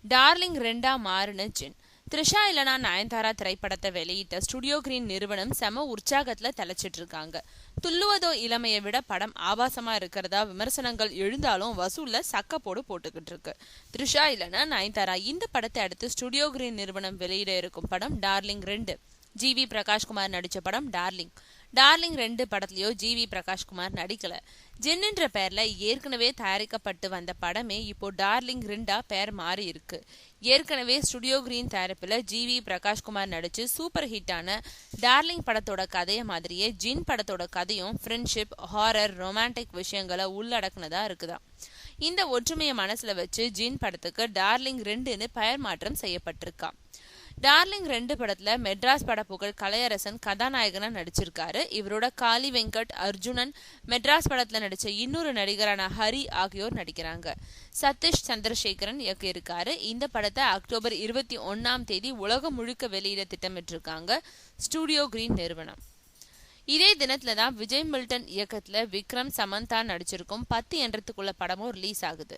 Darling 2 மாறுன ஜின். த்ரிஷா இல்லனா நயன்தாரா திரைப்படத்தை வெளியிட்ட ஸ்டுடியோ கிரீன் நிறுவனம் செம உற்சாகத்துல தலைச்சிட்டு இருக்காங்க. துள்ளுவதோ இளமையை விட படம் ஆபாசமா இருக்கிறதா விமர்சனங்கள் எழுந்தாலும் வசூல்ல சக்கப்போடு போட்டுக்கிட்டு இருக்கு. த்ரிஷா இல்லனா நயன்தாரா இந்த படத்தை அடுத்து ஸ்டுடியோ கிரீன் நிறுவனம் வெளியிட இருக்கும் படம் டார்லிங் 2. ஜிவி பிரகாஷ்குமார் நடிச்ச படம் டார்லிங். டார்லிங் 2 படத்துலயோ ஜிவி பிரகாஷ்குமார் நடிக்கல. ஜின்ன்ற பேர்ல ஏற்கனவே தயாரிக்கப்பட்டு வந்த படமே இப்போ டார்லிங் 2 பேர் மாறி இருக்கு. ஏற்கனவே ஸ்டுடியோ கிரீன் தயாரிப்புல ஜிவி பிரகாஷ்குமார் நடிச்சு சூப்பர் ஹிட்டான டார்லிங் படத்தோட கதைய மாதிரியே ஜின் படத்தோட கதையும் ஃப்ரெண்ட்ஷிப், ஹாரர், ரொமான்டிக் விஷயங்களை உள்ளடக்குனதா இருக்குதா. இந்த ஒற்றுமையை மனசுல வச்சு ஜின் படத்துக்கு டார்லிங் 2ன்னு பெயர் மாற்றம் செய்யப்பட்டிருக்கா. டார்லிங் 2 படத்துல மெட்ராஸ் பட புகழ் கலையரசன் கதாநாயகனா நடிச்சிருக்காரு. இவரோட காளி வெங்கட், அர்ஜுனன், மெட்ராஸ் படத்துல நடிச்ச இன்னொரு நடிகரான ஹரி ஆகியோர் நடிக்கிறாங்க. சதீஷ் சந்திரசேகரன் இயக்கியிருக்காரு. இந்த படத்தை அக்டோபர் 21 உலகம் முழுக்க வெளியிட திட்டமிட்டிருக்காங்க ஸ்டுடியோ கிரீன் நிறுவனம். இதே தினத்துலதான் விஜய் மில்டன் இயக்கத்துல விக்ரம், சமந்தா நடிச்சிருக்கும் 10 என்றதுக்குள்ள படமும் ரிலீஸ் ஆகுது.